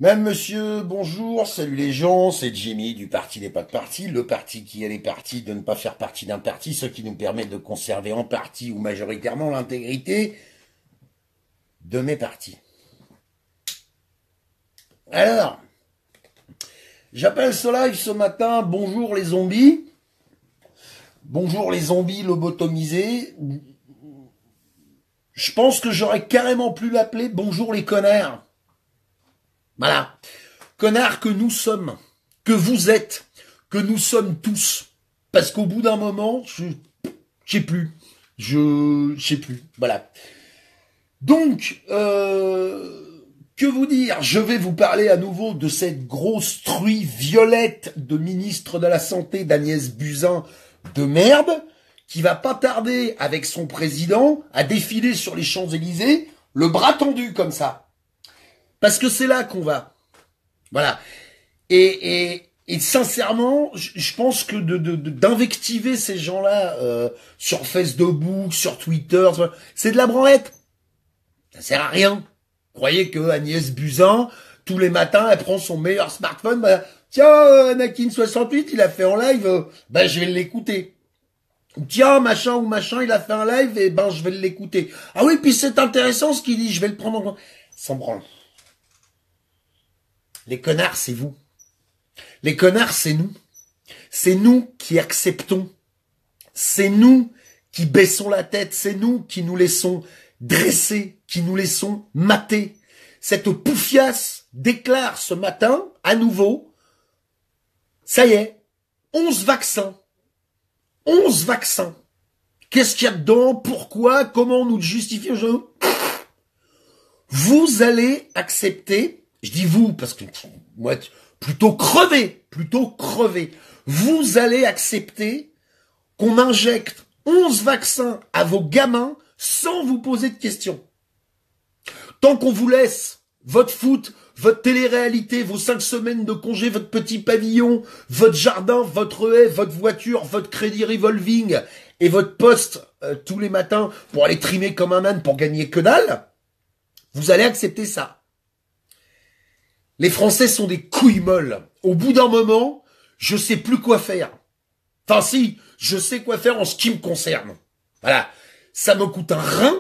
Même monsieur, bonjour, salut les gens, c'est Jimmy du parti des pas de parti, le parti qui a les partis de ne pas faire partie d'un parti, ce qui nous permet de conserver en partie ou majoritairement l'intégrité de mes partis. Alors, j'appelle ce live ce matin, bonjour les zombies, lobotomisés. Je pense que j'aurais carrément pu l'appeler bonjour les connards. Voilà. Connards que nous sommes, que vous êtes, que nous sommes tous. Parce qu'au bout d'un moment, je sais plus. Je sais plus. Voilà. Donc, que vous dire? Je vais vous parler à nouveau de cette grosse truie violette de ministre de la Santé d'Agnès Buzyn de merde, qui va pas tarder avec son président à défiler sur les Champs-Élysées, le bras tendu comme ça. Parce que c'est là qu'on va. Voilà. Et sincèrement, je pense que d'invectiver ces gens-là sur Facebook, sur Twitter, c'est de la branlette. Ça sert à rien. Croyez que Agnès Buzyn, tous les matins, elle prend son meilleur smartphone. Bah, tiens, Anakin 68, il a fait en live. Bah, je vais l'écouter. Tiens, machin ou machin, il a fait un live. Et ben, je vais l'écouter. Ah oui, puis c'est intéressant ce qu'il dit. Je vais le prendre en compte. Sans branle. Les connards, c'est vous. Les connards, c'est nous. C'est nous qui acceptons. C'est nous qui baissons la tête. C'est nous qui nous laissons dresser, qui nous laissons mater. Cette poufiasse déclare ce matin, à nouveau, ça y est, 11 vaccins. 11 vaccins. Qu'est-ce qu'il y a dedans? Pourquoi? Comment on nous justifie? Vous allez accepter. Je dis vous, parce que moi, plutôt crever. Vous allez accepter qu'on injecte 11 vaccins à vos gamins sans vous poser de questions. Tant qu'on vous laisse votre foot, votre télé-réalité, vos 5 semaines de congé, votre petit pavillon, votre jardin, votre haie, votre voiture, votre crédit revolving et votre poste tous les matins pour aller trimer comme un âne pour gagner que dalle, vous allez accepter ça. Les Français sont des couilles molles. Au bout d'un moment, je sais plus quoi faire. Enfin si, je sais quoi faire en ce qui me concerne. Voilà. Ça me coûte un rein.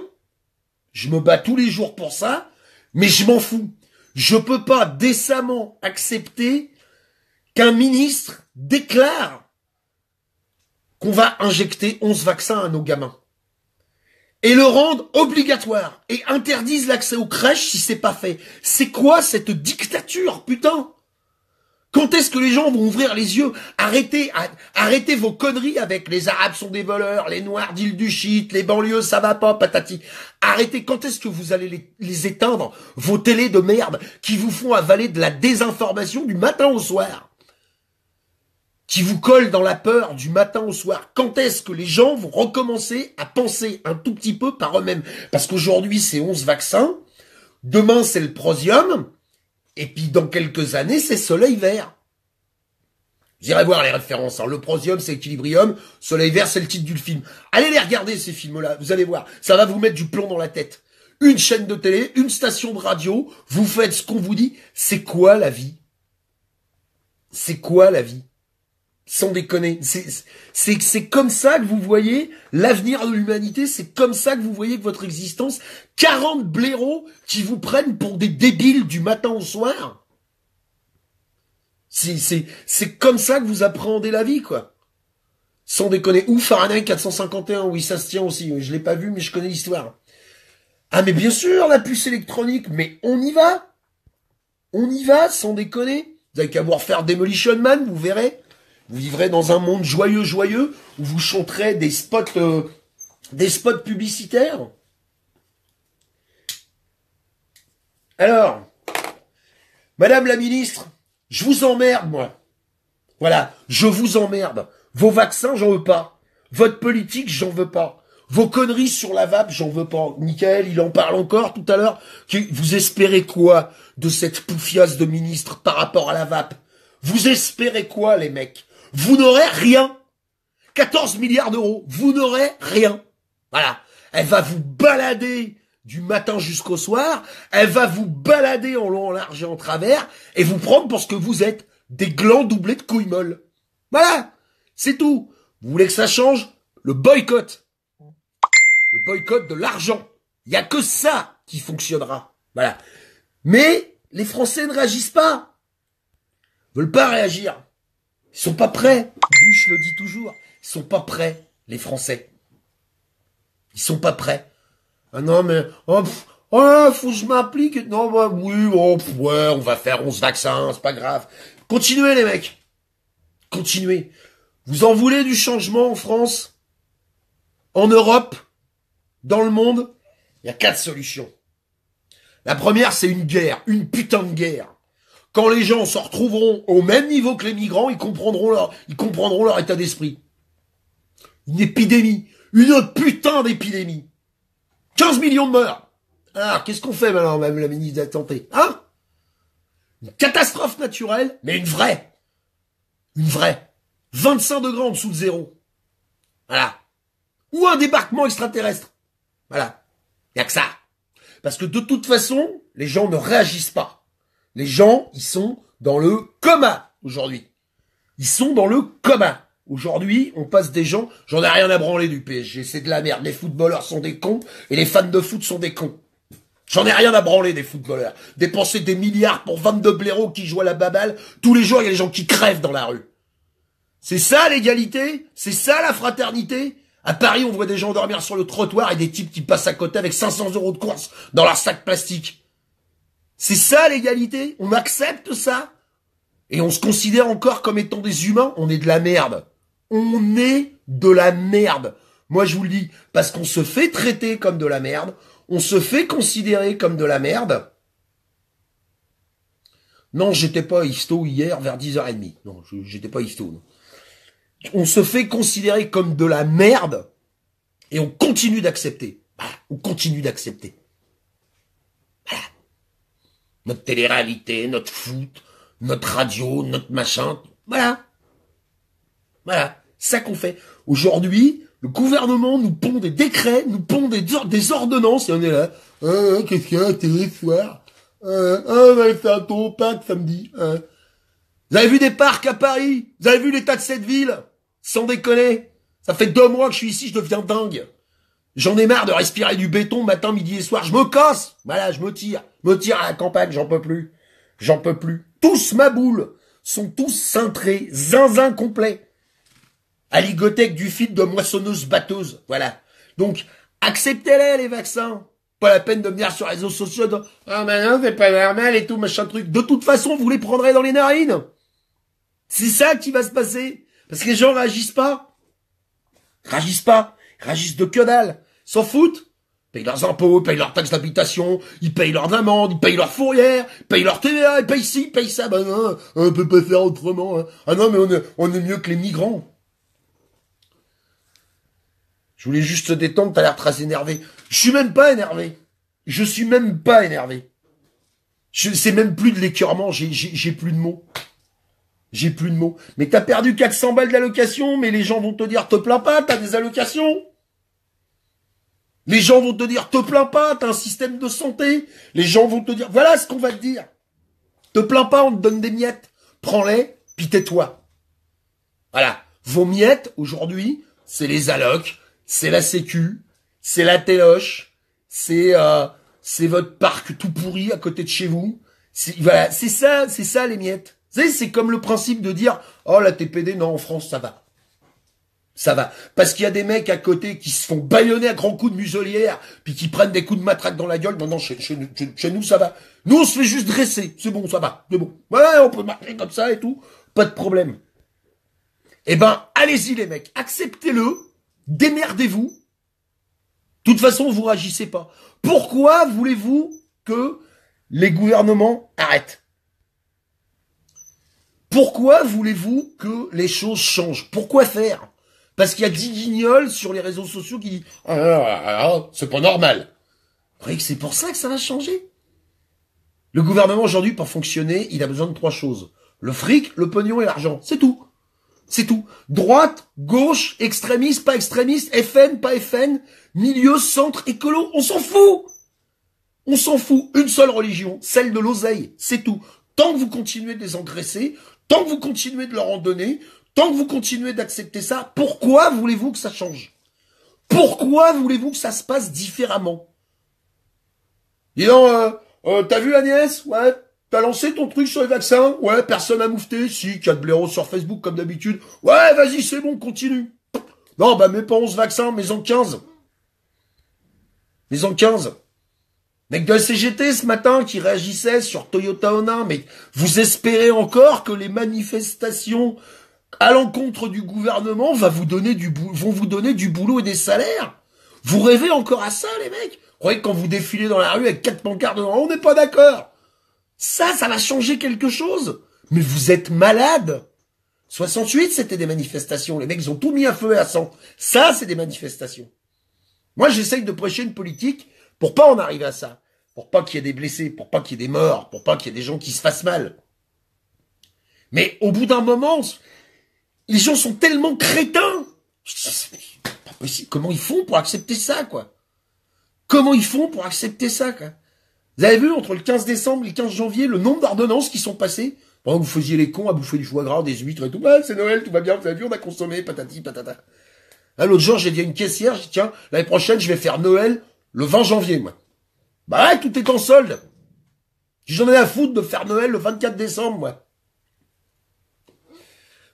Je me bats tous les jours pour ça. Mais je m'en fous. Je peux pas décemment accepter qu'un ministre déclare qu'on va injecter 11 vaccins à nos gamins. Et le rendent obligatoire. Et interdisent l'accès aux crèches si c'est pas fait. C'est quoi cette dictature, putain? Quand est-ce que les gens vont ouvrir les yeux? Arrêtez vos conneries avec les Arabes sont des voleurs, les Noirs d'île du shit, les banlieues ça va pas, patati. Arrêtez, quand est-ce que vous allez les éteindre? Vos télés de merde qui vous font avaler de la désinformation du matin au soir. Qui vous collent dans la peur du matin au soir. Quand est-ce que les gens vont recommencer à penser un tout petit peu par eux-mêmes? Parce qu'aujourd'hui c'est 11 vaccins, demain c'est le prosium, et puis dans quelques années, c'est Soleil Vert. Vous irez voir les références. Hein. Le prosium, c'est Équilibrium. Soleil Vert, c'est le titre du film. Allez les regarder, ces films-là. Vous allez voir. Ça va vous mettre du plomb dans la tête. Une chaîne de télé, une station de radio. Vous faites ce qu'on vous dit. C'est quoi la vie? C'est quoi la vie? Sans déconner. C'est comme ça que vous voyez l'avenir de l'humanité. C'est comme ça que vous voyez que votre existence. 40 blaireaux qui vous prennent pour des débiles du matin au soir. C'est comme ça que vous appréhendez la vie, quoi. Sans déconner. Ou Fahrenheit 451, oui, ça se tient aussi. Je l'ai pas vu, mais je connais l'histoire. Ah, mais bien sûr, la puce électronique. Mais on y va. On y va, sans déconner. Vous avez qu'à voir faire Demolition Man, vous verrez. Vous vivrez dans un monde joyeux, où vous chanterez des spots publicitaires. Alors, Madame la ministre, je vous emmerde, moi. Voilà, je vous emmerde. Vos vaccins, j'en veux pas. Votre politique, j'en veux pas. Vos conneries sur la vape, j'en veux pas. Michael, il en parle encore tout à l'heure. Vous espérez quoi de cette poufiasse de ministre par rapport à la vape? Vous espérez quoi, les mecs? Vous n'aurez rien. 14 milliards d'euros. Vous n'aurez rien. Voilà. Elle va vous balader du matin jusqu'au soir, elle va vous balader en long, en large et en travers, et vous prendre pour ce que vous êtes, des glands doublés de couilles molles. Voilà, c'est tout. Vous voulez que ça change? Le boycott. Le boycott de l'argent. Il y a que ça qui fonctionnera. Voilà. Mais les Français ne réagissent pas. Ils veulent pas réagir. Ils sont pas prêts. Bush le dit toujours. Ils sont pas prêts, les Français. Ils sont pas prêts. Ah non, mais, faut que je m'applique. Non, bah, oui, ouais, on va faire 11 vaccins, c'est pas grave. Continuez, les mecs. Continuez. Vous en voulez du changement en France? En Europe? Dans le monde? Il y a 4 solutions. La première, c'est une guerre. Une putain de guerre. Quand les gens se retrouveront au même niveau que les migrants, ils comprendront leur état d'esprit. Une épidémie. Une putain d'épidémie. 15 millions de morts. Alors, qu'est-ce qu'on fait maintenant, même la ministre de la Santé? Hein? Une catastrophe naturelle, mais une vraie. Une vraie. 25 degrés en dessous de zéro. Voilà. Ou un débarquement extraterrestre. Voilà. Y a que ça. Parce que de toute façon, les gens ne réagissent pas. Les gens, ils sont dans le coma aujourd'hui. Ils sont dans le coma. Aujourd'hui, on passe des gens, j'en ai rien à branler du PSG, c'est de la merde. Les footballeurs sont des cons et les fans de foot sont des cons. J'en ai rien à branler des footballeurs. Dépenser des milliards pour 22 blaireaux qui jouent à la baballe, tous les jours, il y a des gens qui crèvent dans la rue. C'est ça l'égalité? C'est ça la fraternité? À Paris, on voit des gens dormir sur le trottoir et des types qui passent à côté avec 500 € de course dans leur sac plastique. C'est ça l'égalité? On accepte ça? Et on se considère encore comme étant des humains? On est de la merde. On est de la merde. Moi, je vous le dis, parce qu'on se fait traiter comme de la merde, on se fait considérer comme de la merde. Non, j'étais pas histo hier vers 10h30. Non, j'étais pas histo. Non. On se fait considérer comme de la merde et on continue d'accepter. Voilà, on continue d'accepter. Voilà. Notre télé-réalité, notre foot, notre radio, notre machin. Voilà. Voilà. Ça qu'on fait. Aujourd'hui, le gouvernement nous pond des décrets, nous pond des ordonnances et on est là. Qu'est-ce qu'il y a à télé ce soir? On va faire un tour au parc samedi. Vous avez vu des parcs à Paris? Vous avez vu l'état de cette ville? Sans déconner. Ça fait 2 mois que je suis ici, je deviens dingue. J'en ai marre de respirer du béton matin, midi et soir. Je me casse. Voilà, je me tire. Me tire à la campagne, j'en peux plus. J'en peux plus. Tous ma boule sont tous cintrés, zinzin complet. À ligothèque du fil de moissonneuse-batteuse. Voilà. Donc, acceptez-les, les vaccins. Pas la peine de venir sur les réseaux sociaux. Ah, mais non, c'est pas normal et tout, machin truc. De toute façon, vous les prendrez dans les narines. C'est ça qui va se passer. Parce que les gens réagissent pas. Réagissent pas. Réagissent de que dalle. S'en foutent. Ils payent leurs impôts, ils payent leurs taxes d'habitation, ils payent leurs amendes, ils payent leurs fourrières, ils payent leur TVA, ils payent ci, ils payent ça. Ben non, on peut pas faire autrement. Hein. Ah non, mais on est mieux que les migrants. Je voulais juste te détendre, t'as l'air très énervé. Je suis même pas énervé. Je suis même pas énervé. C'est même plus de l'écœurement, j'ai plus de mots. J'ai plus de mots. Mais t'as perdu 400 balles d'allocation, mais les gens vont te dire, te plains pas, t'as des allocations. Les gens vont te dire, te plains pas, t'as un système de santé. Les gens vont te dire, voilà ce qu'on va te dire. Te plains pas, on te donne des miettes. Prends-les, puis tais-toi. Voilà. Vos miettes, aujourd'hui, c'est les allocs, c'est la sécu, c'est la téloche, c'est votre parc tout pourri à côté de chez vous. Voilà, c'est ça les miettes. Vous savez, c'est comme le principe de dire, oh la TPD, non, en France, ça va. Ça va. Parce qu'il y a des mecs à côté qui se font bâillonner à grands coups de muselière, puis qui prennent des coups de matraque dans la gueule. Non, chez nous, ça va. Nous, on se fait juste dresser. C'est bon, ça va. C'est bon. Ouais, on peut marcher comme ça et tout. Pas de problème. Eh ben, allez-y, les mecs. Acceptez-le. Démerdez-vous. De toute façon, vous réagissez pas. Pourquoi voulez-vous que les gouvernements arrêtent? Pourquoi voulez-vous que les choses changent? Pourquoi faire? Parce qu'il y a 10 guignols sur les réseaux sociaux qui disent « Ah, c'est pas normal ». Vous croyez que c'est pour ça que ça va changer? Le gouvernement, aujourd'hui, pour fonctionner, il a besoin de 3 choses. Le fric, le pognon et l'argent. C'est tout. C'est tout. Droite, gauche, extrémiste, pas extrémiste, FN, pas FN, milieu, centre, écolo, on s'en fout. On s'en fout. Une seule religion, celle de l'oseille. C'est tout. Tant que vous continuez de les engraisser, tant que vous continuez de leur en donner, tant que vous continuez d'accepter ça, pourquoi voulez-vous que ça change? Pourquoi voulez-vous que ça se passe différemment? Dis donc, t'as vu Agnès? Ouais. T'as lancé ton truc sur les vaccins? Ouais, personne n'a moufté. Si, 4 blaireaux sur Facebook comme d'habitude. Ouais, vas-y, c'est bon, continue. Non, bah mets pas 11 vaccins, mets-en 15. Mets-en 15. Mec de la CGT ce matin qui réagissait sur Toyota Onin, mais vous espérez encore que les manifestations à l'encontre du gouvernement vont vous donner du boulot et des salaires? Vous rêvez encore à ça, les mecs? Vous croyez que quand vous défilez dans la rue avec 4 pancartes devant, on n'est pas d'accord? Ça va changer quelque chose. Mais vous êtes malades. 68, c'était des manifestations. Les mecs, ils ont tout mis à feu et à sang. Ça, c'est des manifestations. Moi, j'essaye de prêcher une politique pour pas en arriver à ça. Pour pas qu'il y ait des blessés, pour pas qu'il y ait des morts, pour pas qu'il y ait des gens qui se fassent mal. Mais au bout d'un moment, les gens sont tellement crétins. C'est pas possible. Comment ils font pour accepter ça, quoi? Comment ils font pour accepter ça, quoi? Vous avez vu, entre le 15 décembre et le 15 janvier, le nombre d'ordonnances qui sont passées? Pendant que vous faisiez les cons à bouffer du foie gras, des huîtres et tout. Ah, c'est Noël, tout va bien, vous avez vu, on a consommé, patati, patata. Là, l'autre jour, j'ai dit à une caissière, j'ai dit, tiens, l'année prochaine, je vais faire Noël le 20 janvier, moi. Bah ouais, tout est en solde. J'en ai à foutre de faire Noël le 24 décembre, moi.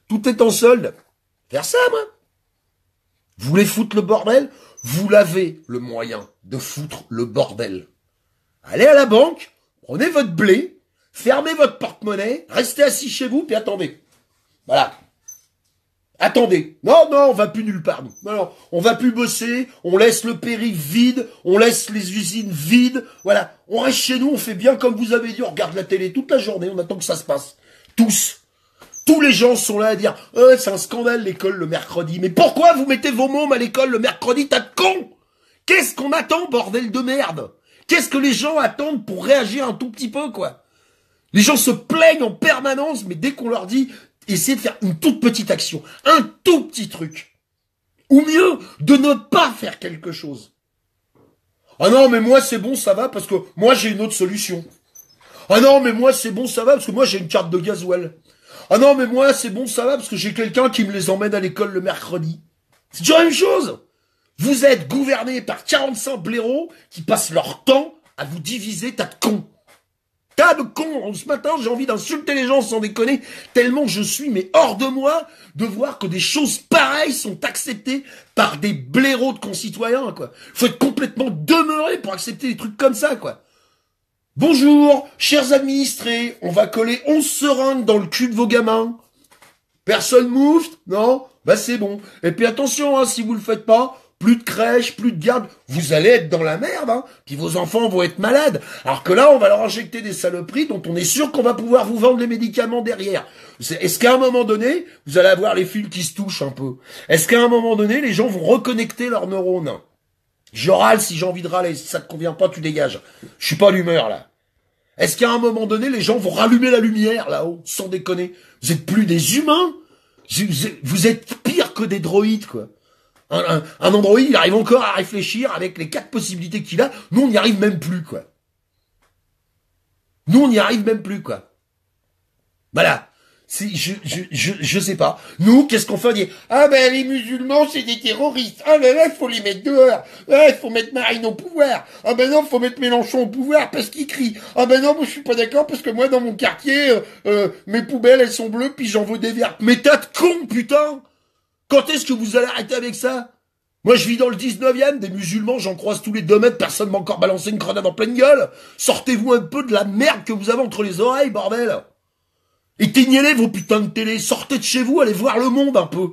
Tout est en solde. Faire ça, moi. Vous voulez foutre le bordel? Vous l'avez, le moyen de foutre le bordel. Allez à la banque, prenez votre blé, fermez votre porte-monnaie, restez assis chez vous, puis attendez. Voilà. Attendez. Non, on va plus nulle part, nous. Non, on va plus bosser, on laisse le périph' vide, on laisse les usines vides, voilà. On reste chez nous, on fait bien comme vous avez dit, on regarde la télé toute la journée, on attend que ça se passe. Tous. Tous les gens sont là à dire « c'est un scandale l'école le mercredi. » Mais pourquoi vous mettez vos mômes à l'école le mercredi, tas de cons? Qu'est-ce qu'on attend, bordel de merde? Qu'est-ce que les gens attendent pour réagir un tout petit peu, quoi? Les gens se plaignent en permanence, mais dès qu'on leur dit « essayez de faire une toute petite action, un tout petit truc. » Ou mieux, de ne pas faire quelque chose. « Ah non, mais moi c'est bon, ça va, parce que moi j'ai une autre solution. »« Ah non, mais moi c'est bon, ça va, parce que moi j'ai une carte de gasoil. »« Ah non, mais moi c'est bon, ça va, parce que j'ai quelqu'un qui me les emmène à l'école le mercredi. » C'est toujours la même chose. Vous êtes gouverné par 45 blaireaux qui passent leur temps à vous diviser, tas de cons. Tas de cons. Ce matin, j'ai envie d'insulter les gens sans déconner, tellement je suis mais hors de moi de voir que des choses pareilles sont acceptées par des blaireaux de concitoyens, quoi. Faut être complètement demeuré pour accepter des trucs comme ça, quoi. Bonjour, chers administrés, on va coller 11 seringues dans le cul de vos gamins. Personne moufte? Non? Bah c'est bon. Et puis attention, hein, si vous le faites pas, plus de crèche, plus de garde, vous allez être dans la merde, hein. Puis vos enfants vont être malades. Alors que là, on va leur injecter des saloperies dont on est sûr qu'on va pouvoir vous vendre les médicaments derrière. Est-ce qu'à un moment donné, vous allez avoir les fils qui se touchent un peu? Est-ce qu'à un moment donné, les gens vont reconnecter leurs neurones? Je râle si j'ai envie de râler. Si ça te convient pas, tu dégages. Je suis pas d'humeur, là. Est-ce qu'à un moment donné, les gens vont rallumer la lumière, là-haut, sans déconner? Vous êtes plus des humains? Vous êtes pire que des droïdes, quoi. Un androïde, il arrive encore à réfléchir avec les 4 possibilités qu'il a. Nous, on n'y arrive même plus, quoi. Nous, on n'y arrive même plus, quoi. Voilà. Je sais pas. Nous, qu'est-ce qu'on fait? On dit, ah ben, les musulmans, c'est des terroristes. Ah ben là, il faut les mettre dehors. Ah, il faut mettre Marine au pouvoir. Ah ben non, il faut mettre Mélenchon au pouvoir parce qu'il crie. Ah ben non, moi, je suis pas d'accord parce que moi, dans mon quartier, mes poubelles, elles sont bleues puis j'en veux des vertes. Mais tas de cons, putain! Quand est-ce que vous allez arrêter avec ça? Moi, je vis dans le 19e, des musulmans, j'en croise tous les 2 mètres, personne m'a encore balancé une grenade en pleine gueule. Sortez-vous un peu de la merde que vous avez entre les oreilles, bordel. Éteignez-les, vos putains de télé. Sortez de chez vous, allez voir le monde un peu.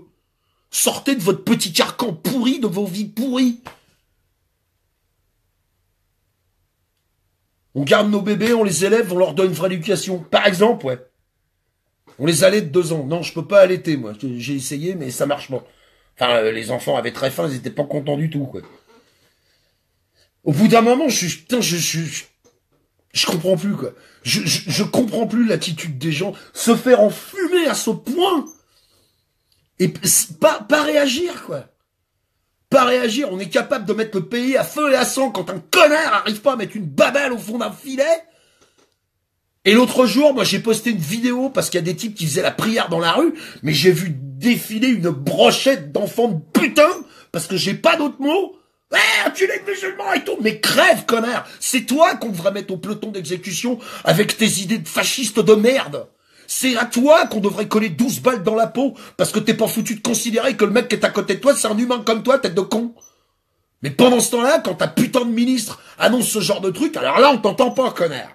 Sortez de votre petit carcan pourri, de vos vies pourries. On garde nos bébés, on les élève, on leur donne une vraie éducation. Par exemple, ouais. On les allait de 2 ans. Non, je peux pas allaiter, moi. J'ai essayé, mais ça marche pas. Enfin, les enfants avaient très faim, ils étaient pas contents du tout, quoi. Au bout d'un moment, je comprends plus, quoi. Je comprends plus l'attitude des gens. Se faire enfumer à ce point. Et pas réagir, quoi. pas réagir. On est capable de mettre le pays à feu et à sang quand un connard arrive pas à mettre une babelle au fond d'un filet. Et l'autre jour, moi j'ai posté une vidéo parce qu'il y a des types qui faisaient la prière dans la rue, mais j'ai vu défiler une brochette d'enfants de putain, parce que j'ai pas d'autres mots. Ouais, tu es musulman et tout, mais crève, connard. C'est toi qu'on devrait mettre au peloton d'exécution avec tes idées de fascistes de merde. C'est à toi qu'on devrait coller 12 balles dans la peau, parce que t'es pas foutu de considérer que le mec qui est à côté de toi, c'est un humain comme toi, tête de con. Mais pendant ce temps-là, quand ta putain de ministre annonce ce genre de truc, alors là, on t'entend pas, connard.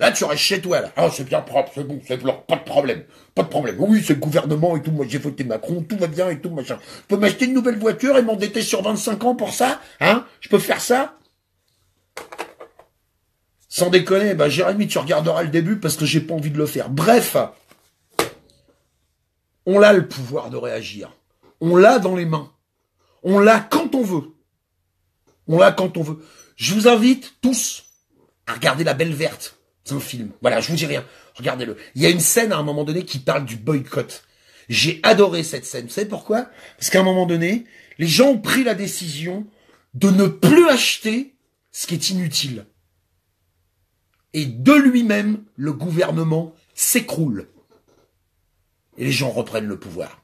Là, tu restes chez toi, là. Ah, c'est bien propre, c'est bon, c'est blanc, pas de problème. Pas de problème. Oui, c'est le gouvernement et tout. Moi, j'ai voté Macron, tout va bien et tout, machin. Je peux m'acheter une nouvelle voiture et m'endetter sur 25 ans pour ça? Hein? Je peux faire ça? Sans déconner, bah, Jérémy, tu regarderas le début parce que j'ai pas envie de le faire. Bref. On a le pouvoir de réagir. On l'a dans les mains. On l'a quand on veut. On l'a quand on veut. Je vous invite tous à regarder La Belle Verte. C'est un film. Voilà, je vous dis rien. Regardez-le. Il y a une scène à un moment donné qui parle du boycott. J'ai adoré cette scène. Vous savez pourquoi? Parce qu'à un moment donné, les gens ont pris la décision de ne plus acheter ce qui est inutile. Et de lui-même, le gouvernement s'écroule. Et les gens reprennent le pouvoir.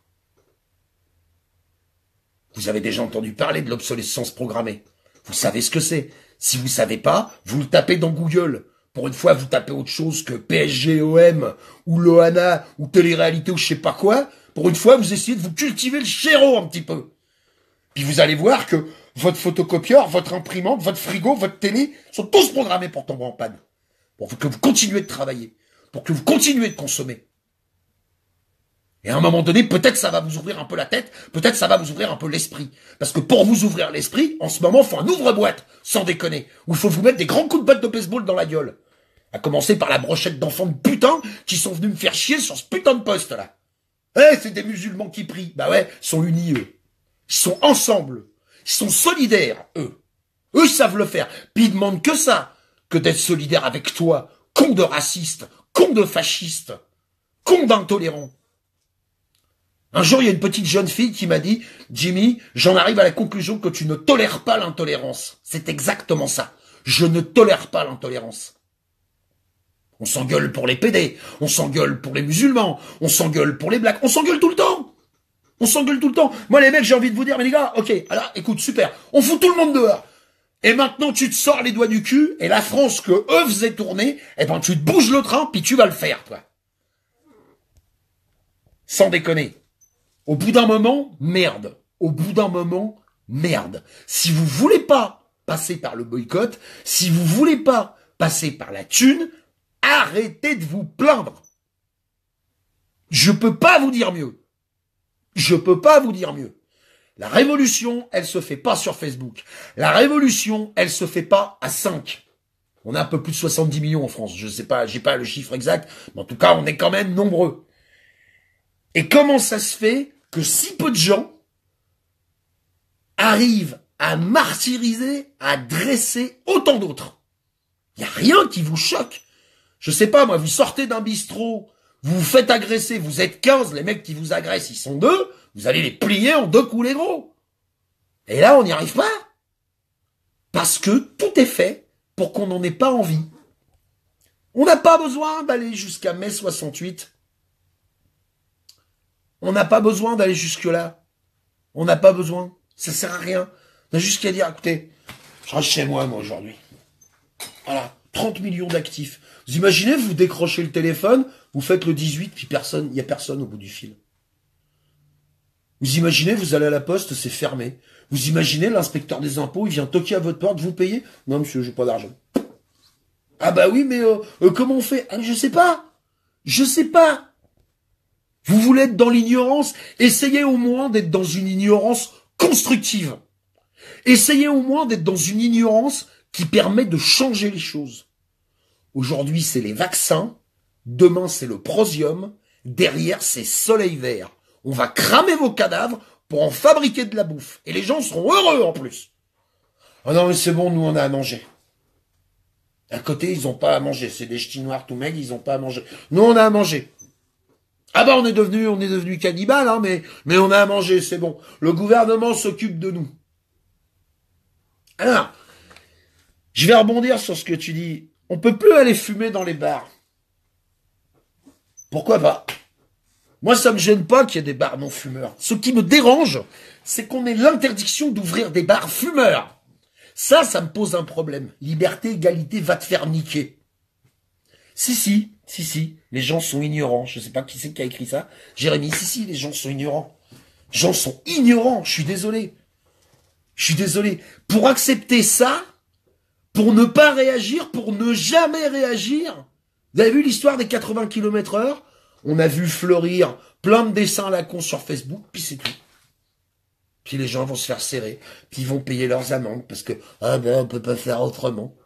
Vous avez déjà entendu parler de l'obsolescence programmée. Vous savez ce que c'est. Si vous savez pas, vous le tapez dans Google. Pour une fois, vous tapez autre chose que PSG-OM, ou Loana, ou télé-réalité, ou je sais pas quoi. Pour une fois, vous essayez de vous cultiver le chéro un petit peu. Puis vous allez voir que votre photocopieur, votre imprimante, votre frigo, votre télé sont tous programmés pour tomber en panne. Pour que vous continuez de travailler. Pour que vous continuez de consommer. Et à un moment donné, peut-être ça va vous ouvrir un peu la tête, peut-être ça va vous ouvrir un peu l'esprit. Parce que pour vous ouvrir l'esprit, en ce moment, il faut un ouvre-boîte, sans déconner. Où il faut vous mettre des grands coups de batte de baseball dans la gueule. À commencer par la brochette d'enfants de putain qui sont venus me faire chier sur ce putain de poste là. Eh, c'est des musulmans qui prient. Bah ouais, ils sont unis eux. Ils sont ensemble. Ils sont solidaires, eux. Eux, ils savent le faire. Puis ils demandent que ça, que d'être solidaires avec toi, con de raciste, con de fasciste, con d'intolérant. Un jour, il y a une petite jeune fille qui m'a dit « Jimmy, j'en arrive à la conclusion que tu ne tolères pas l'intolérance. » C'est exactement ça. Je ne tolère pas l'intolérance. On s'engueule pour les pédés, on s'engueule pour les musulmans, on s'engueule pour les blacks, on s'engueule tout le temps. On s'engueule tout le temps. Moi, les mecs, j'ai envie de vous dire, mais les gars, ok, alors, écoute, super, on fout tout le monde dehors. Et maintenant, tu te sors les doigts du cul, et la France que eux faisaient tourner, eh ben, tu te bouges le train, puis tu vas le faire, toi. Sans déconner. Au bout d'un moment, merde. Au bout d'un moment, merde. Si vous voulez pas passer par le boycott, si vous voulez pas passer par la thune, arrêtez de vous plaindre. Je peux pas vous dire mieux. Je peux pas vous dire mieux. La révolution, elle se fait pas sur Facebook. La révolution, elle se fait pas à 5. On a un peu plus de 70 millions en France. Je sais pas, j'ai pas le chiffre exact, mais en tout cas, on est quand même nombreux. Et comment ça se fait que si peu de gens arrivent à martyriser, à dresser autant d'autres? Il n'y a rien qui vous choque. Je sais pas, moi, vous sortez d'un bistrot, vous vous faites agresser, vous êtes 15, les mecs qui vous agressent, ils sont 2, vous allez les plier en 2 coups les gros. Et là, on n'y arrive pas. Parce que tout est fait pour qu'on n'en ait pas envie. On n'a pas besoin d'aller jusqu'à mai 68. On n'a pas besoin d'aller jusque-là. On n'a pas besoin. Ça sert à rien. On a juste qu'à dire, écoutez, je reste chez moi aujourd'hui. Voilà, 30 millions d'actifs. Vous imaginez, vous décrochez le téléphone, vous faites le 18, puis personne, il n'y a personne au bout du fil. Vous imaginez, vous allez à la poste, c'est fermé. Vous imaginez, l'inspecteur des impôts, il vient toquer à votre porte, vous payez? Non, monsieur, j'ai pas d'argent. Ah bah oui, mais comment on fait? Ah, je sais pas. Je sais pas. Vous voulez être dans l'ignorance? Essayez au moins d'être dans une ignorance constructive. Essayez au moins d'être dans une ignorance qui permet de changer les choses. Aujourd'hui, c'est les vaccins. Demain, c'est le prosium. Derrière, c'est soleil vert. On va cramer vos cadavres pour en fabriquer de la bouffe. Et les gens seront heureux en plus. Ah non, mais c'est bon, nous, on a à manger. À côté, ils n'ont pas à manger. C'est des ch'tis noirs tout maigres, ils n'ont pas à manger. Nous, on a à manger. Ah bah, on est devenu cannibales, hein, mais on a à manger, c'est bon. Le gouvernement s'occupe de nous. Alors, je vais rebondir sur ce que tu dis. On peut plus aller fumer dans les bars. Pourquoi pas? Moi, ça me gêne pas qu'il y ait des bars non fumeurs. Ce qui me dérange, c'est qu'on ait l'interdiction d'ouvrir des bars fumeurs. Ça me pose un problème. Liberté, égalité, va te faire niquer. Si, les gens sont ignorants. Je sais pas qui c'est qui a écrit ça. Jérémy, si, les gens sont ignorants. Les gens sont ignorants, je suis désolé. Pour accepter ça, pour ne pas réagir, pour ne jamais réagir. Vous avez vu l'histoire des 80 km/h? On a vu fleurir plein de dessins à la con sur Facebook, puis c'est tout. Puis les gens vont se faire serrer, puis ils vont payer leurs amendes, parce que, on peut pas faire autrement.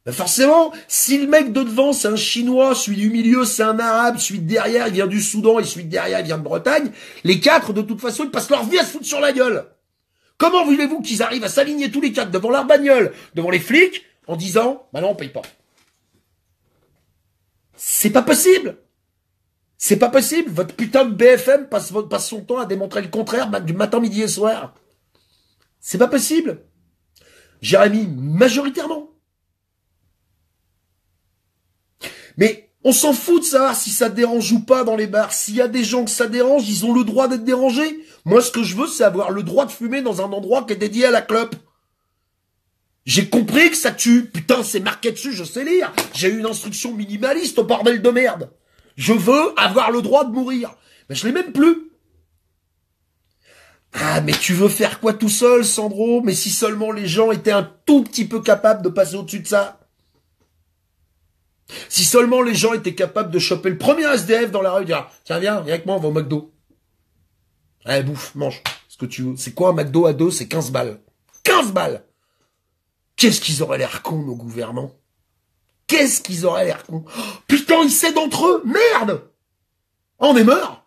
Ben forcément, si le mec de devant, c'est un Chinois, celui du milieu, c'est un Arabe, celui de derrière, il vient du Soudan, et celui de derrière, il vient de Bretagne, les quatre, de toute façon, ils passent leur vie à se foutre sur la gueule. Comment voulez-vous qu'ils arrivent à s'aligner tous les quatre devant leur bagnole, devant les flics, en disant, bah non, on paye pas. C'est pas possible. C'est pas possible. Votre putain de BFM passe son temps à démontrer le contraire du matin, midi et soir. C'est pas possible. Jérémy, majoritairement. Mais on s'en fout de savoir si ça dérange ou pas dans les bars. S'il y a des gens que ça dérange, ils ont le droit d'être dérangés. Moi, ce que je veux, c'est avoir le droit de fumer dans un endroit qui est dédié à la clope. J'ai compris que ça tue. Putain, c'est marqué dessus, je sais lire. J'ai eu une instruction minimaliste au bordel de merde. Je veux avoir le droit de mourir. Mais je l'ai même plus. Ah, mais tu veux faire quoi tout seul, Sandro? Mais si seulement les gens étaient un tout petit peu capables de passer au-dessus de ça. Si seulement les gens étaient capables de choper le premier SDF dans la rue et dire, tiens, viens avec moi, on va au McDo. Allez, bouffe, mange ce que tu veux. C'est quoi un McDo à deux? C'est 15 balles. 15 balles! Qu'est-ce qu'ils auraient l'air cons, nos gouvernants? Qu'est-ce qu'ils auraient l'air cons? Oh, putain, ils cèdent entre eux! Merde! Oh, on est mort!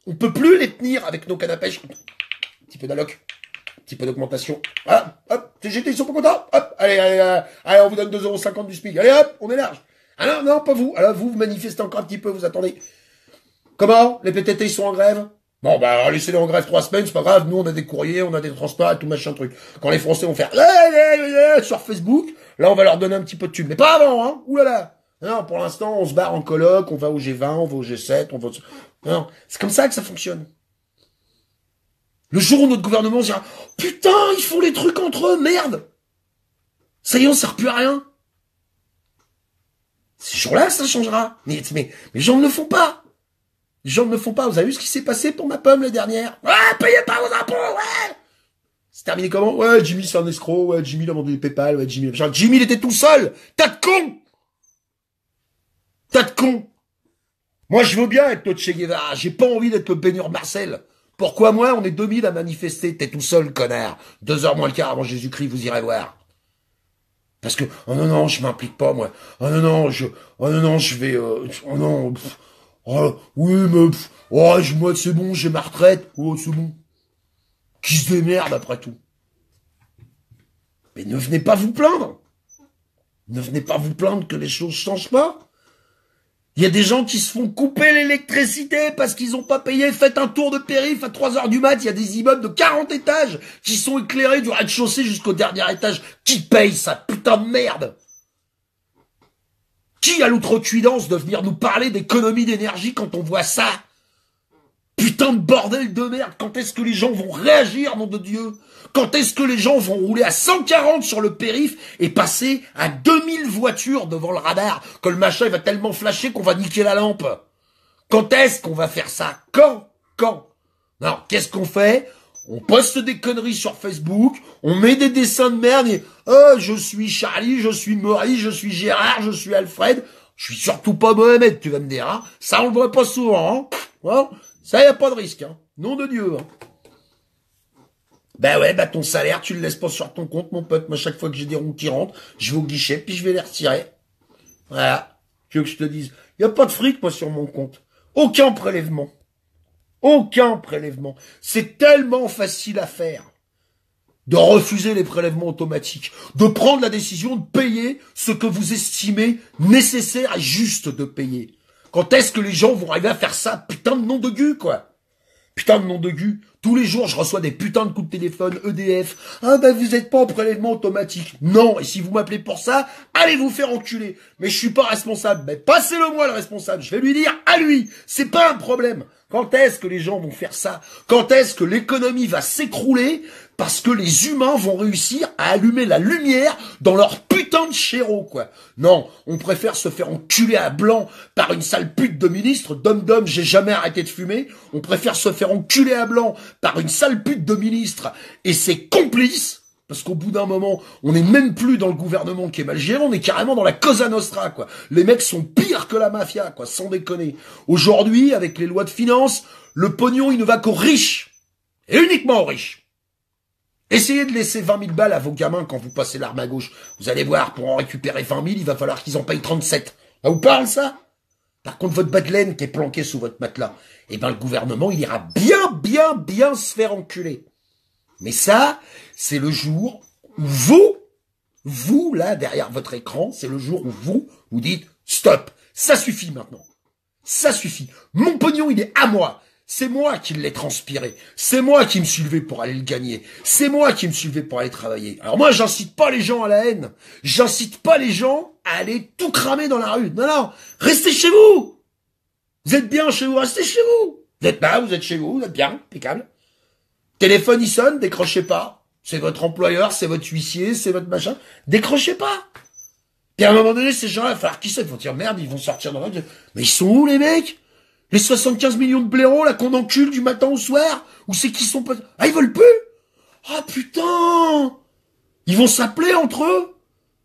On peut plus les tenir avec nos cannes à pêche. Un petit peu d'alloc. Un petit peu d'augmentation. Ah, hop, TGT, ils sont pas contents? Hop, allez, on vous donne 2,50 € du SMIC. Allez, hop, on est large. Ah non, pas vous. Alors vous manifestez encore un petit peu, vous attendez. Comment? Les PTT, ils sont en grève? Bon, bah, laissez-les en grève 3 semaines, c'est pas grave. Nous, on a des courriers, on a des transports et tout machin truc. Quand les Français vont faire sur Facebook, là, on va leur donner un petit peu de thune. Mais pas avant, hein. Oulala. Non, pour l'instant, on se barre en colloque, on va au G20, on va au G7, on va Non, c'est comme ça que ça fonctionne. Le jour où notre gouvernement se dira, putain, ils font les trucs entre eux, merde. Ça y est, on sert plus à rien. Ce jour-là, ça changera. Mais les gens ne le font pas. Les gens ne le font pas. Vous avez vu ce qui s'est passé pour ma pomme la dernière? Ouais, payez pas vos impôts, ouais! C'est terminé comment? Ouais, Jimmy, c'est un escroc. Ouais, Jimmy, il a vendu des PayPal. Ouais, Jimmy, il était tout seul. Tas de cons! Tas de cons! Moi, je veux bien être notre Che Guevara. J'ai pas envie d'être le Bénur Marcel. Pourquoi moi, on est 2000 à manifester? T'es tout seul, connard. 2 heures moins le quart avant Jésus-Christ, vous irez voir. Parce que, oh non, je m'implique pas, moi. Oh non, je vais, oh non, oh, oui, mais, moi, c'est bon, j'ai ma retraite. Oh, c'est bon. Qui se démerde, après tout. Mais ne venez pas vous plaindre. Ne venez pas vous plaindre que les choses changent pas. Il y a des gens qui se font couper l'électricité parce qu'ils ont pas payé. Faites un tour de périph' à 3 heures du mat. Il y a des immeubles de 40 étages qui sont éclairés du rez-de-chaussée jusqu'au dernier étage. Qui paye ça, putain de merde? Qui a l'outrecuidance de venir nous parler d'économie d'énergie quand on voit ça? Putain de bordel de merde. Quand est-ce que les gens vont réagir, nom de Dieu? Quand est-ce que les gens vont rouler à 140 sur le périph' et passer à 2000 voitures devant le radar, que le machin il va tellement flasher qu'on va niquer la lampe? Quand est-ce qu'on va faire ça? Quand? Non, qu'est-ce qu'on fait? On poste des conneries sur Facebook, on met des dessins de merde et je suis Charlie, je suis Maurice, je suis Gérard, je suis Alfred, je suis surtout pas Mohamed, tu vas me dire, hein? Ça on le voit pas souvent, hein? Ça y a pas de risque, hein? Nom de Dieu, hein? Ben ouais, ton salaire, tu le laisses pas sur ton compte, mon pote. Moi, chaque fois que j'ai des ronds qui rentrent, je vais au guichet, puis je vais les retirer. Voilà. Tu veux que je te dise? Il y a pas de fric, moi, sur mon compte. Aucun prélèvement. Aucun prélèvement. C'est tellement facile à faire de refuser les prélèvements automatiques, de prendre la décision de payer ce que vous estimez nécessaire et juste de payer. Quand est-ce que les gens vont arriver à faire ça? Putain de nom de gu, quoi. Putain de nom de gu. Tous les jours, je reçois des putains de coups de téléphone, EDF. Ah ben vous êtes pas en prélèvement automatique. Non, et si vous m'appelez pour ça, allez vous faire enculer. Mais je suis pas responsable. Mais passez-le moi le responsable. Je vais lui dire à lui. C'est pas un problème. Quand est-ce que les gens vont faire ça? Quand est-ce que l'économie va s'écrouler parce que les humains vont réussir à allumer la lumière dans leur putain de chéreau, quoi? Non, on préfère se faire enculer à blanc par une sale pute de ministre. Dom, j'ai jamais arrêté de fumer. On préfère se faire enculer à blanc par une sale pute de ministre et ses complices. Parce qu'au bout d'un moment, on n'est même plus dans le gouvernement qui est mal géré, on est carrément dans la Cosa Nostra, quoi. Les mecs sont pires que la mafia, quoi, sans déconner. Aujourd'hui, avec les lois de finances, le pognon, il ne va qu'aux riches. Et uniquement aux riches. Essayez de laisser 20 000 balles à vos gamins quand vous passez l'arme à gauche. Vous allez voir, pour en récupérer 20 000, il va falloir qu'ils en payent 37. Ça vous parle, ça? Par contre, votre bas de laine qui est planqué sous votre matelas, eh ben, le gouvernement, il ira bien se faire enculer. Mais ça, c'est le jour où vous, là, derrière votre écran, c'est le jour où vous dites, stop, ça suffit maintenant. Ça suffit. Mon pognon, il est à moi. C'est moi qui l'ai transpiré. C'est moi qui me suis levé pour aller le gagner. C'est moi qui me suis levé pour aller travailler. Alors moi, j'incite pas les gens à la haine. J'incite pas les gens à aller tout cramer dans la rue. Non, restez chez vous. Vous êtes bien chez vous, restez chez vous. Vous êtes là, vous êtes chez vous, vous êtes bien, impeccable. Téléphone, il sonne, décrochez pas. C'est votre employeur, c'est votre huissier, c'est votre machin. Décrochez pas. Puis à un moment donné, ces gens-là, il va falloir qu'ils savent, ils vont dire merde, ils vont sortir dans la rue. Mais ils sont où les mecs? Les 75 millions de blaireaux, là, qu'on encule du matin au soir? Ou c'est qu'ils sont pas... Ah, ils veulent plus? Ah, putain! Ils vont s'appeler entre eux?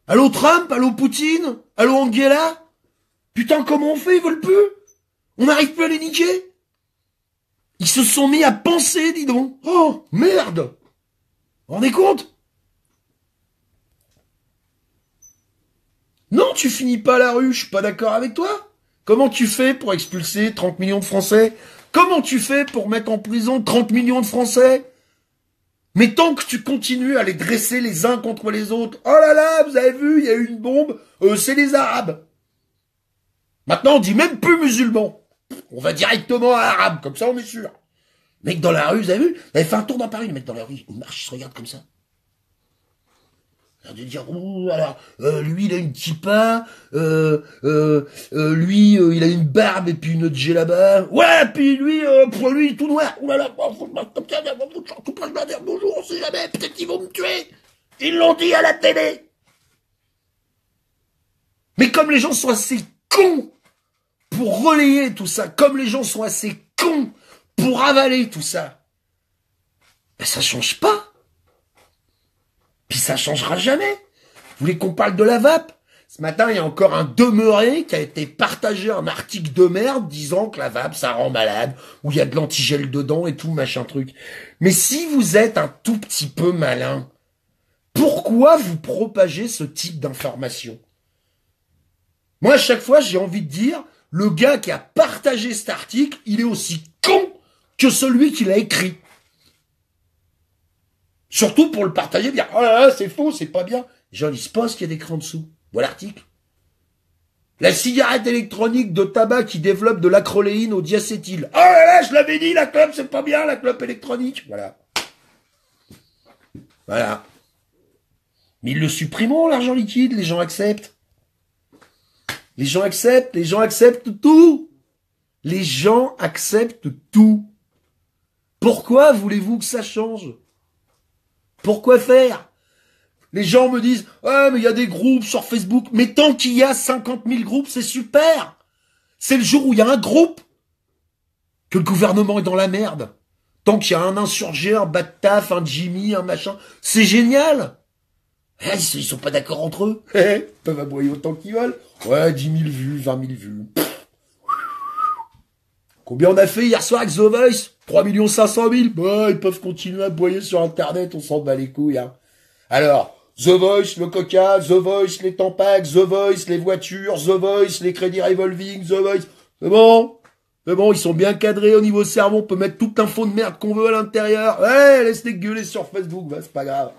Allô Trump? Allô Poutine? Allô Angela? Putain, comment on fait? Ils veulent plus? On n'arrive plus à les niquer? Ils se sont mis à penser, dis donc. Oh, merde! Vous vous rendez compte? Non, tu finis pas à la rue, je suis pas d'accord avec toi. Comment tu fais pour expulser 30 millions de Français? Comment tu fais pour mettre en prison 30 millions de Français? Mais tant que tu continues à les dresser les uns contre les autres, oh là là, vous avez vu, il y a eu une bombe, c'est les Arabes. Maintenant, on dit même plus musulmans. On va directement à arabe, comme ça on est sûr. Le mec dans la rue, vous avez vu? Vous avez fait un tour dans Paris, le mec dans la rue, il marche, il se regarde comme ça. De dire, alors, lui, il a une kippa, lui, il a une barbe et puis une autre djellaba. Ouais, puis lui, pour lui, tout noir. Ouh là là, comme ça, bonjour, on sait jamais, peut-être qu'ils vont me tuer. Ils l'ont dit à la télé. Mais comme les gens sont assez cons pour relayer tout ça, comme les gens sont assez cons pour avaler tout ça, ben ça change pas. Puis ça changera jamais. Vous voulez qu'on parle de la vape? Ce matin, il y a encore un demeuré qui a été partagé un article de merde disant que la vape, ça rend malade, où il y a de l'antigel dedans et tout, machin truc. Mais si vous êtes un tout petit peu malin, pourquoi vous propagez ce type d'information? Moi, à chaque fois, j'ai envie de dire, le gars qui a partagé cet article, il est aussi con que celui qui l'a écrit. Surtout pour le partager, dire, oh là là, c'est faux, c'est pas bien. Les gens disent pas ce qu'il y a d'écrit en dessous. Voilà l'article. La cigarette électronique de tabac qui développe de l'acroléine au diacétyl. Oh là là, je l'avais dit, la clope, c'est pas bien, la clope électronique. Voilà. Voilà. Mais ils le supprimeront, l'argent liquide, les gens acceptent. Les gens acceptent tout. Les gens acceptent tout. Pourquoi voulez-vous que ça change? Pourquoi faire? Les gens me disent, ouais, mais il y a des groupes sur Facebook. Mais tant qu'il y a 50 000 groupes, c'est super. C'est le jour où il y a un groupe que le gouvernement est dans la merde. Tant qu'il y a un insurgé, un bas de taf, un Jimmy, un machin, c'est génial. Ils sont pas d'accord entre eux. Ils peuvent aboyer autant qu'ils veulent. Ouais, 10 000 vues, 20 000 vues. Combien on a fait hier soir avec The Voice? 3 500 000. Bah, ils peuvent continuer à aboyer sur Internet, on s'en bat les couilles. Hein. Alors, The Voice, le Coca, The Voice, les Tampax, The Voice, les voitures, The Voice, les crédits revolving, The Voice. C'est bon. C'est bon, ils sont bien cadrés au niveau cerveau. On peut mettre toute l'info de merde qu'on veut à l'intérieur. Ouais, laisse-les gueuler sur Facebook. Bah, c'est pas grave.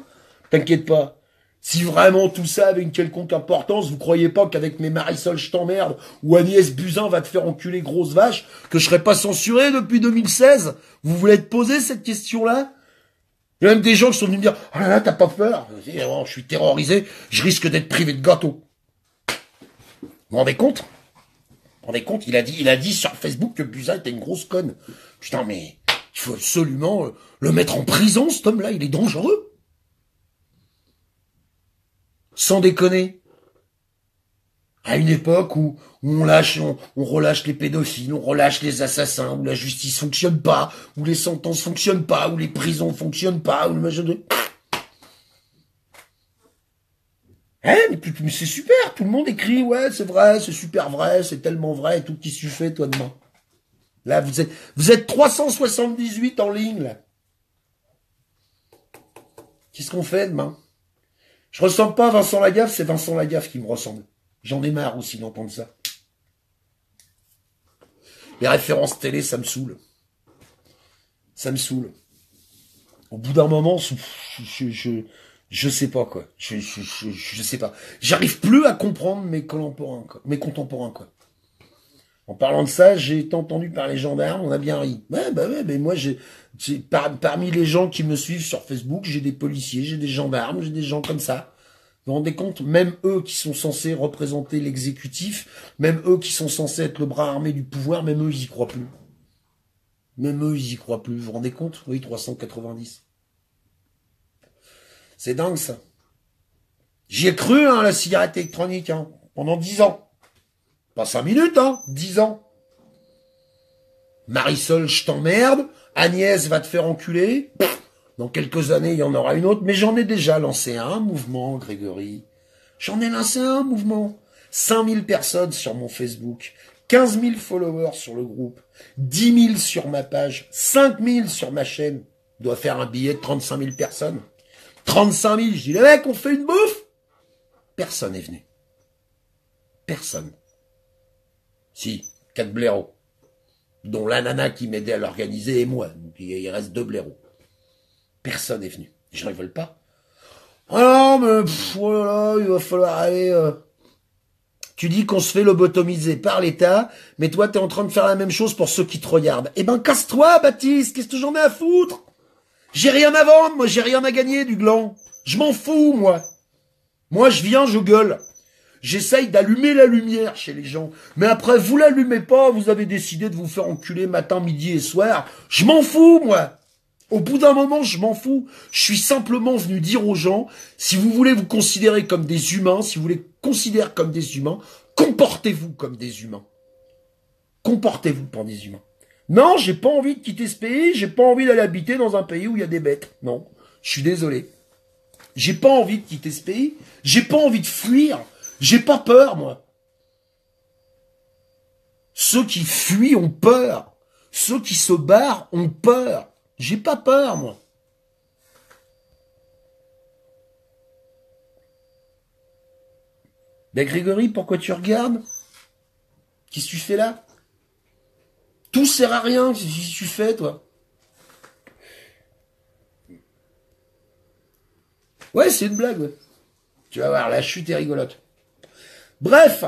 T'inquiète pas. Si vraiment tout ça avait une quelconque importance, vous croyez pas qu'avec mes Marisol je t'emmerde ou Agnès Buzyn va te faire enculer grosse vache, que je serais pas censuré depuis 2016? Vous voulez te poser cette question-là? Il y a même des gens qui sont venus me dire « Ah là là, t'as pas peur ?» Je suis terrorisé, je risque d'être privé de gâteau. Vous vous rendez compte? Vous vous rendez compte? Il a dit sur Facebook que Buzyn était une grosse conne. Putain, mais il faut absolument le mettre en prison, cet homme-là, il est dangereux. Sans déconner. À une époque où on relâche les pédophiles, on relâche les assassins, où la justice fonctionne pas, où les sentences fonctionnent pas, où les prisons fonctionnent pas, où le machin de... Mais c'est super, tout le monde écrit, ouais, c'est vrai, c'est super vrai, c'est tellement vrai, tout qui suffit, toi, demain. Là, vous êtes 378 en ligne, là. Qu'est-ce qu'on fait demain? Je ressemble pas à Vincent Lagaffe, c'est Vincent Lagaffe qui me ressemble. J'en ai marre aussi d'entendre ça. Les références télé, ça me saoule. Ça me saoule. Au bout d'un moment, je sais pas, quoi. Je sais pas. J'arrive plus à comprendre mes contemporains, quoi. En parlant de ça, j'ai été entendu par les gendarmes, on a bien ri. Ouais, mais moi, parmi les gens qui me suivent sur Facebook, j'ai des policiers, j'ai des gendarmes, j'ai des gens comme ça. Vous vous rendez compte? Même eux qui sont censés représenter l'exécutif, même eux qui sont censés être le bras armé du pouvoir, même eux, ils y croient plus. Même eux, ils y croient plus. Vous vous rendez compte? Oui, 390. C'est dingue, ça. J'y ai cru, hein, la cigarette électronique, hein, pendant 10 ans. Pas 5 minutes, hein, 10 ans. Marisol, je t'emmerde. Agnès va te faire enculer. Dans quelques années, il y en aura une autre. Mais j'en ai déjà lancé un mouvement, Grégory. J'en ai lancé un mouvement. 5000 personnes sur mon Facebook. 15 000 followers sur le groupe. 10 000 sur ma page. 5 000 sur ma chaîne. Je dois faire un billet de 35 000 personnes. 35 000. Je dis, les mecs, on fait une bouffe. Personne n'est venu. Personne. Si, 4 blaireaux. Dont la nana qui m'aidait à l'organiser et moi. Donc il reste 2 blaireaux. Personne n'est venu. Je ne rigole pas. Ah non, mais oh là là, il va falloir aller... Tu dis qu'on se fait lobotomiser par l'État, mais toi, t'es en train de faire la même chose pour ceux qui te regardent. Eh ben, casse-toi, Baptiste, qu'est-ce que j'en ai à foutre? J'ai rien à vendre, moi, j'ai rien à gagner du gland. Je m'en fous, moi. Moi, je viens, je gueule. J'essaye d'allumer la lumière chez les gens. Mais après, vous l'allumez pas, vous avez décidé de vous faire enculer matin, midi et soir. Je m'en fous, moi. Au bout d'un moment, je m'en fous. Je suis simplement venu dire aux gens, si vous voulez vous considérer comme des humains, si vous voulez considérer comme des humains, comportez-vous comme des humains. Comportez-vous comme des humains. Non, j'ai pas envie de quitter ce pays, j'ai pas envie d'aller habiter dans un pays où il y a des bêtes. Non, je suis désolé. J'ai pas envie de quitter ce pays, j'ai pas envie de fuir, j'ai pas peur, moi. Ceux qui fuient ont peur. Ceux qui se barrent ont peur. J'ai pas peur, moi. Ben Grégory, pourquoi tu regardes? Qu'est-ce que tu fais là? Tout sert à rien, qu'est-ce que tu fais, toi? Ouais, c'est une blague, ouais. Tu vas voir, la chute est rigolote. Bref,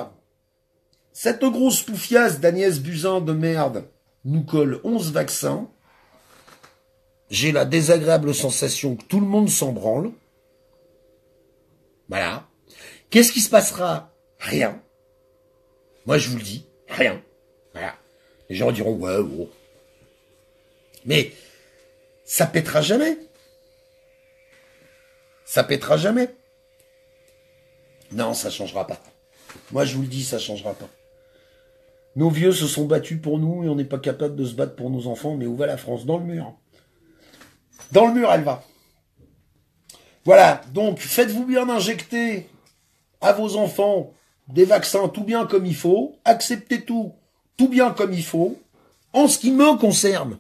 cette grosse poufiasse d'Agnès Buzyn de merde nous colle 11 vaccins. J'ai la désagréable sensation que tout le monde s'en branle. Voilà. Qu'est-ce qui se passera? Rien. Moi, je vous le dis, rien. Voilà. Les gens diront, ouais, bon. Mais ça pètera jamais. Ça pètera jamais. Non, ça changera pas. Moi, je vous le dis, ça changera pas. Nos vieux se sont battus pour nous et on n'est pas capable de se battre pour nos enfants. Mais où va la France? Dans le mur. Dans le mur, elle va. Voilà, donc faites-vous bien injecter à vos enfants des vaccins tout bien comme il faut. Acceptez tout bien comme il faut. En ce qui me concerne,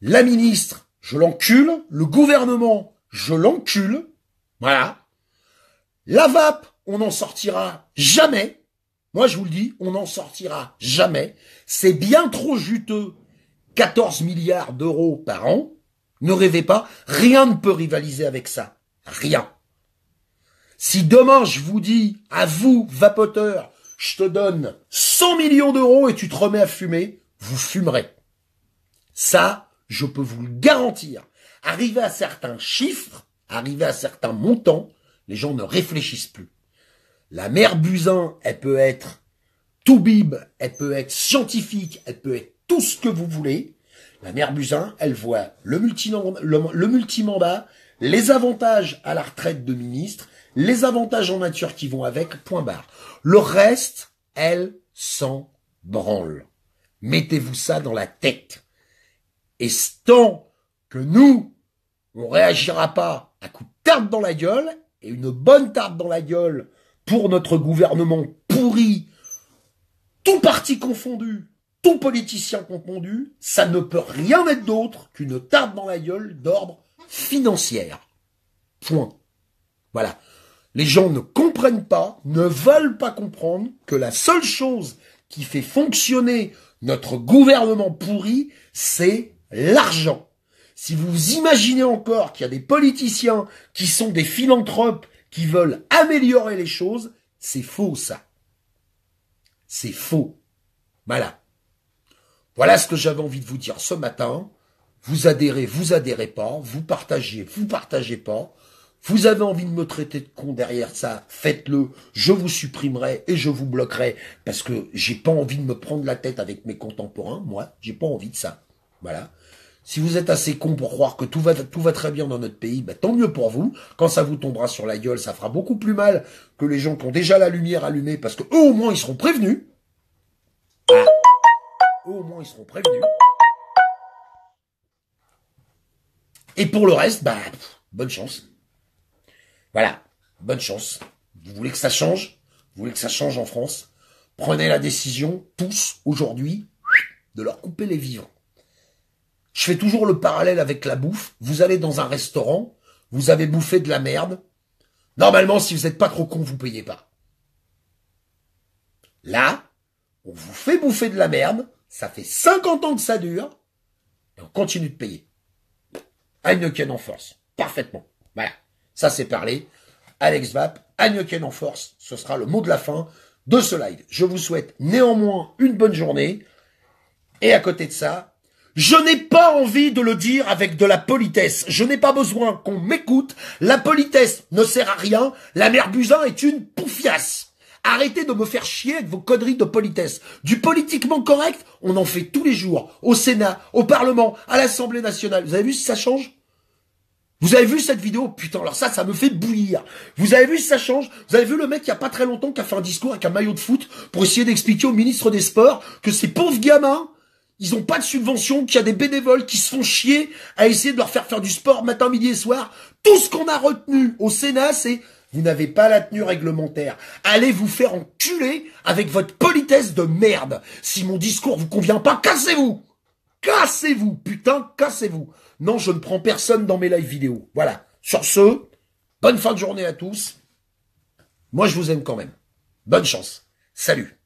la ministre, je l'encule. Le gouvernement, je l'encule. Voilà. La vape, on n'en sortira jamais. Moi, je vous le dis, on n'en sortira jamais. C'est bien trop juteux. 14 milliards d'euros par an. Ne rêvez pas, rien ne peut rivaliser avec ça. Rien. Si demain je vous dis, à vous, vapoteurs, je te donne 100 millions d'euros et tu te remets à fumer, vous fumerez. Ça, je peux vous le garantir. Arrivé à certains chiffres, arrivé à certains montants, les gens ne réfléchissent plus. La mère Buzyn, elle peut être toubib, elle peut être scientifique, elle peut être tout ce que vous voulez. La mère Buzyn, elle voit le multimandat, les avantages à la retraite de ministre, les avantages en nature qui vont avec, point barre. Le reste, elle s'en branle. Mettez-vous ça dans la tête. Et tant que nous, on réagira pas à coups de tarte dans la gueule, et une bonne tarte dans la gueule pour notre gouvernement pourri, tout parti confondu, tout politicien confondu, ça ne peut rien être d'autre qu'une tarte dans la gueule d'ordre financier. Point. Voilà. Les gens ne comprennent pas, ne veulent pas comprendre que la seule chose qui fait fonctionner notre gouvernement pourri, c'est l'argent. Si vous imaginez encore qu'il y a des politiciens qui sont des philanthropes qui veulent améliorer les choses, c'est faux ça. C'est faux. Voilà. Voilà ce que j'avais envie de vous dire ce matin. Vous adhérez pas. Vous partagez pas. Vous avez envie de me traiter de con derrière ça, faites-le. Je vous supprimerai et je vous bloquerai parce que j'ai pas envie de me prendre la tête avec mes contemporains. Moi, j'ai pas envie de ça. Voilà. Si vous êtes assez con pour croire que tout va très bien dans notre pays, bah, tant mieux pour vous. Quand ça vous tombera sur la gueule, ça fera beaucoup plus mal que les gens qui ont déjà la lumière allumée parce que eux au moins ils seront prévenus. Ah. Eux au moins ils seront prévenus. Et pour le reste, bah, bonne chance. Voilà, bonne chance. Vous voulez que ça change? Vous voulez que ça change en France? Prenez la décision, tous, aujourd'hui, de leur couper les vivres. Je fais toujours le parallèle avec la bouffe. Vous allez dans un restaurant, vous avez bouffé de la merde. Normalement, si vous n'êtes pas trop con, vous payez pas. Là, on vous fait bouffer de la merde, ça fait 50 ans que ça dure, et on continue de payer. Heineken en force, parfaitement. Voilà, ça c'est parlé. Alex Vape, Heineken en force, ce sera le mot de la fin de ce live. Je vous souhaite néanmoins une bonne journée, et à côté de ça, je n'ai pas envie de le dire avec de la politesse. Je n'ai pas besoin qu'on m'écoute. La politesse ne sert à rien. La mère Buzyn est une poufiasse. Arrêtez de me faire chier avec vos conneries de politesse. Du politiquement correct, on en fait tous les jours. Au Sénat, au Parlement, à l'Assemblée nationale. Vous avez vu si ça change? Vous avez vu cette vidéo? Putain, alors ça me fait bouillir. Vous avez vu si ça change? Vous avez vu le mec il y a pas très longtemps qui a fait un discours avec un maillot de foot pour essayer d'expliquer au ministre des Sports que ces pauvres gamins, ils ont pas de subvention, qu'il y a des bénévoles qui se font chier à essayer de leur faire du sport matin, midi et soir. Tout ce qu'on a retenu au Sénat, c'est vous n'avez pas la tenue réglementaire. Allez vous faire enculer avec votre politesse de merde. Si mon discours vous convient pas, cassez-vous. Cassez-vous, putain, cassez-vous. Non, je ne prends personne dans mes lives vidéo. Voilà. Sur ce, bonne fin de journée à tous. Moi, je vous aime quand même. Bonne chance. Salut.